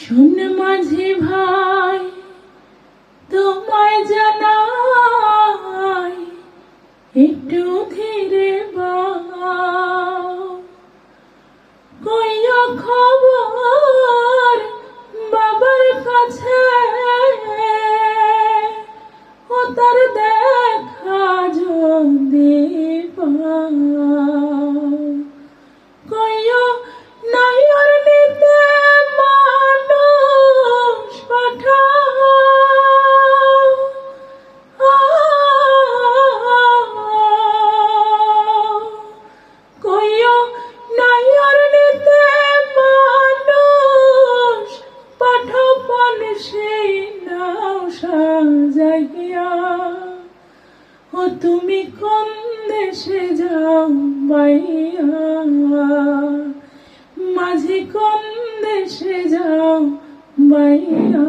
শোন মাঝি ভাই, তোমায় জানাই একটু ধীরে বাও। কইও খবর বাবার কাছে, ও তার দেখা যদি পাও। কইও নাইর নিতে মানুষ পাঠাও। কইও নাইর নিতে মানুষ পাঠাও, পানে সেই নাও সাজাইয়া। ও তুমি কোন দেশে যাও বাইয়া, মাঝি কোন দেশে যাও বাইয়া।